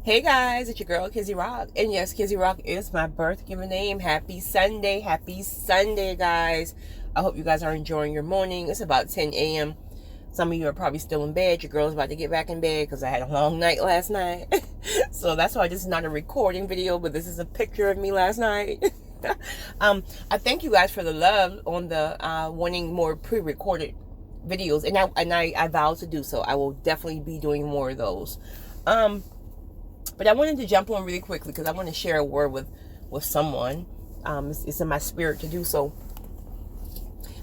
Hey guys, it's your girl Kizzy Rock. And yes, Kizzy Rock is my birth given name. Happy Sunday. Happy Sunday, guys. I hope you guys are enjoying your morning. It's about 10 a.m. Some of you are probably still in bed. Your girl's about to get back in bed because I had a long night last night. So that's why this is not a recording video, but this is a picture of me last night. I thank you guys for the love on the wanting more pre-recorded videos. And I vow to do so. I will definitely be doing more of those. But I wanted to jump on really quickly because I want to share a word with someone. It's in my spirit to do so.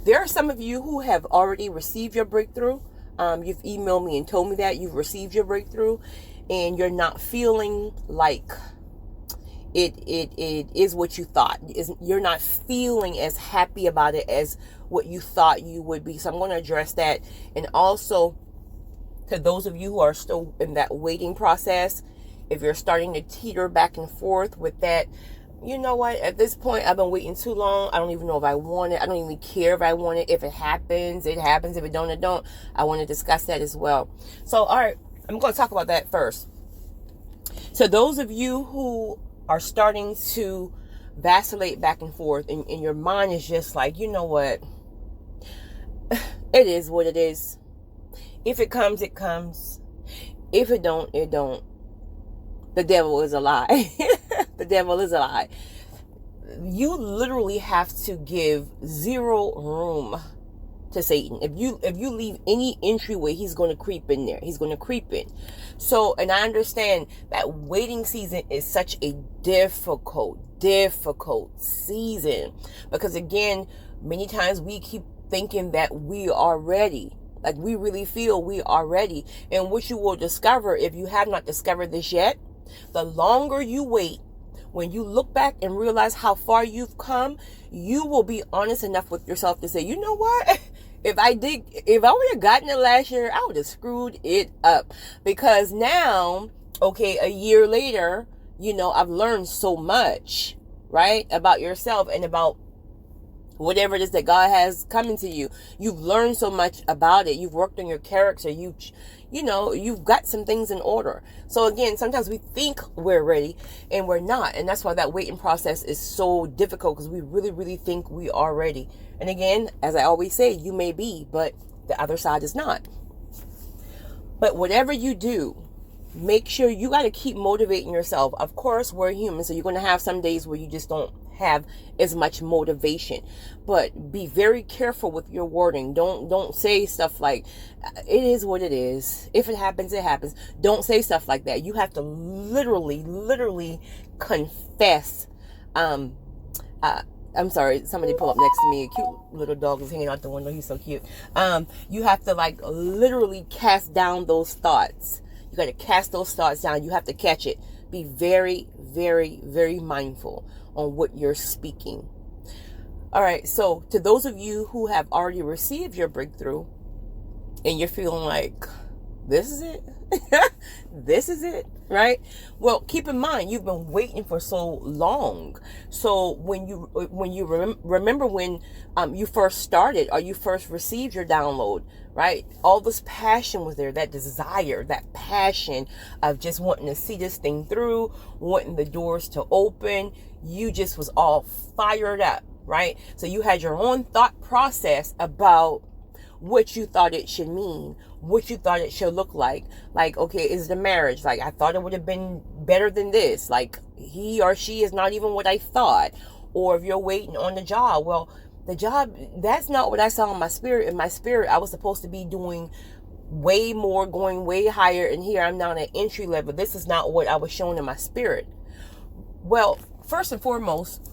There are some of you who have already received your breakthrough. You've emailed me and told me that you've received your breakthrough, and you're not feeling like it is what you thought. You're not feeling as happy about it as what you thought you would be. So I'm going to address that, and also to those of you who are still in that waiting process. If you're starting to teeter back and forth with that, you know what? At this point, I've been waiting too long. I don't even know if I want it. I don't even care if I want it. If it happens, it happens. If it don't, it don't. I want to discuss that as well. So, all right, I'm going to talk about that first. So those of you who are starting to vacillate back and forth and your mind is just like, you know what? It is what it is. If it comes, it comes. If it don't, it don't. The devil is a lie. The devil is a lie. You literally have to give zero room to Satan. If you leave any entryway, he's going to creep in there. He's going to creep in. So, and I understand that waiting season is such a difficult season, because again, many times we keep thinking that we are ready. Like we really feel we are ready. And what you will discover, if you have not discovered this yet, the longer you wait, when you look back and realize how far you've come, you will be honest enough with yourself to say, you know what? If I would have gotten it last year, I would have screwed it up. Because now, okay, a year later, I've learned so much, right? About yourself and about whatever it is that God has coming to you. You've learned so much about it. You've worked on your character. You've got some things in order. So again, sometimes we think we're ready and we're not. And that's why that waiting process is so difficult, because we really, really think we are ready. And again, as I always say, you may be, but the other side is not. But whatever you do, make sure you got to keep motivating yourself. Of course, we're human, so you're going to have some days where you just don't have as much motivation, but be very careful with your wording. Don't say stuff like, it is what it is. If it happens, it happens. Don't say stuff like that. You have to literally confess. I'm sorry, somebody pulled up next to me. A cute little dog was hanging out the window. He's so cute. You have to literally cast down those thoughts. You got to cast those thoughts down. You have to catch it. Be very, very, very mindful on what you're speaking. All right. So to those of you who have already received your breakthrough and you're feeling like, this is it. This is it, right? Well, keep in mind, you've been waiting for so long. So when you remember when you first started or you first received your download, right? All this passion was there, that desire, that passion of just wanting to see this thing through, wanting the doors to open. You just was all fired up, right? So you had your own thought process about what you thought it should mean, what you thought it should look like. Like, okay, is the marriage, like, I thought it would have been better than this. Like, he or she is not even what I thought. Or if you're waiting on the job, well, the job, that's not what I saw in my spirit. In my spirit, I was supposed to be doing way more, going way higher. And here I'm now at entry level. This is not what I was shown in my spirit. Well, first and foremost,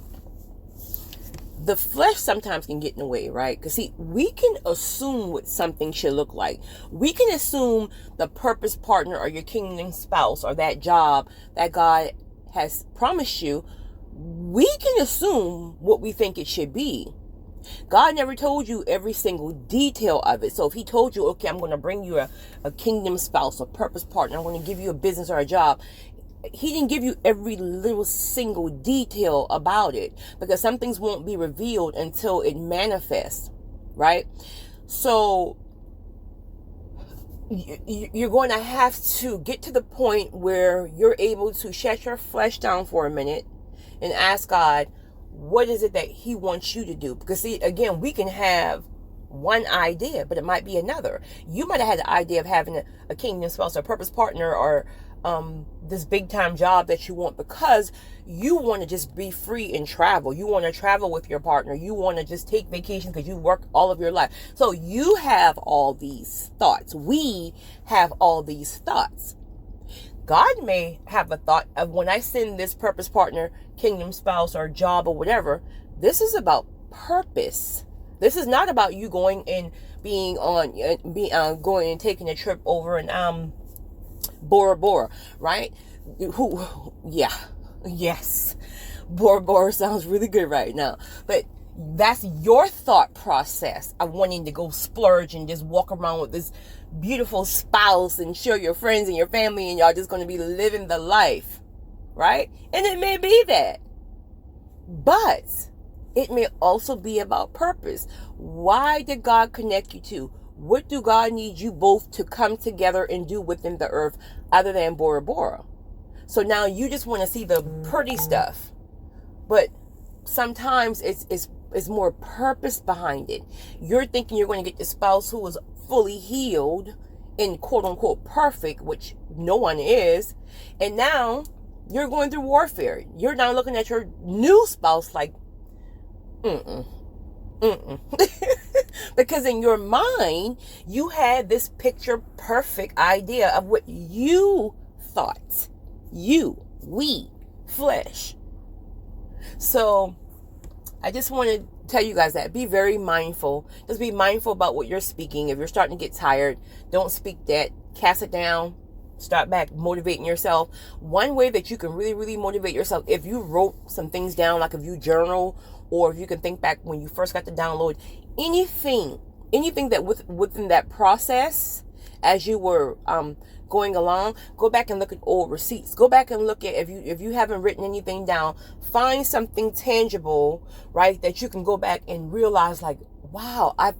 the flesh sometimes can get in the way, right? Because see, we can assume what something should look like. We can assume the purpose partner or your kingdom spouse or that job that God has promised you. We can assume what we think it should be. God never told you every single detail of it. So if he told you, okay, I'm going to bring you a kingdom spouse, a purpose partner, I'm going to give you a business or a job, he didn't give you every little single detail about it, because some things won't be revealed until it manifests, right? So you're going to have to get to the point where you're able to shut your flesh down for a minute and ask God, what is it that he wants you to do? Because see, again, we can have one idea, but it might be another. You might have had the idea of having a kingdom spouse or purpose partner, or this big time job that you want because you want to just be free and travel. You want to travel with your partner. You want to just take vacation because you work all of your life. So you have all these thoughts. We have all these thoughts. God may have a thought of, when I send this purpose partner, kingdom spouse, or job or whatever, this is about purpose. This is not about you going and going and taking a trip over and Bora Bora, right? Yes. Bora Bora sounds really good right now. But that's your thought process of wanting to go splurge and just walk around with this beautiful spouse and show your friends and your family, and y'all just going to be living the life, right? And it may be that. But it may also be about purpose. Why did God connect you to? What do God need you both to come together and do within the earth other than Bora Bora? So now you just want to see the pretty stuff. But sometimes it's more purpose behind it. You're thinking you're going to get the spouse who is fully healed and quote unquote perfect, which no one is. And now you're going through warfare. You're now looking at your new spouse like, because in your mind, you had this picture perfect idea of what you thought. We, flesh. So I just want to tell you guys that. Be very mindful. Just be mindful about what you're speaking. If you're starting to get tired, don't speak that. Cast it down. Start back motivating yourself. One way that you can really, really motivate yourself, if you wrote some things down, like if you journal, or if you can think back when you first got to download, anything that within that process, as you were going along, go back and look at old receipts. Go back and look at, if you haven't written anything down, find something tangible, right, that you can go back and realize like, wow, I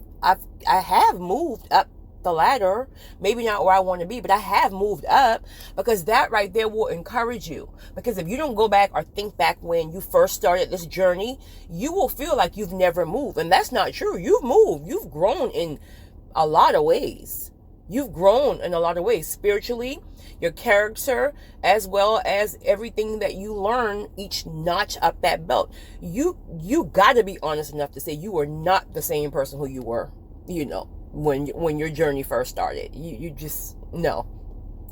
have moved up the ladder. Maybe not where I want to be, but I have moved up, because that right there will encourage you. Because if you don't go back or think back when you first started this journey, you will feel like you've never moved. And that's not true. You've moved. You've grown in a lot of ways. You've grown in a lot of ways, spiritually, your character, as well as everything that you learn each notch up that belt. You got to be honest enough to say you are not the same person who you were, when your journey first started. You just, no.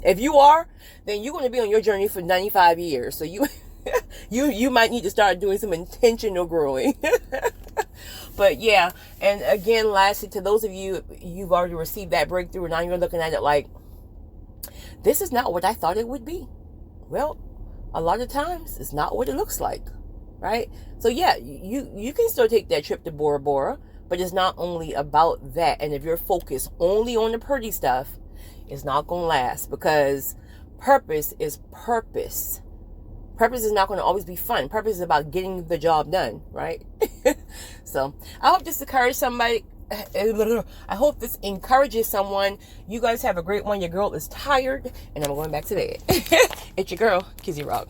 If you are, then you're going to be on your journey for 95 years. So you might need to start doing some intentional growing. But yeah, and again, lastly, to those of you, you've already received that breakthrough, and now you're looking at it like, this is not what I thought it would be. Well, a lot of times it's not what it looks like, right? So yeah, you can still take that trip to Bora Bora, but it's not only about that. And if you're focused only on the pretty stuff, it's not going to last, because purpose is purpose. Purpose is not going to always be fun. Purpose is about getting the job done, right? So I hope this encourages somebody. I hope this encourages someone. You guys have a great one. Your girl is tired, and I'm going back to bed. It's your girl, Kizzy Rock.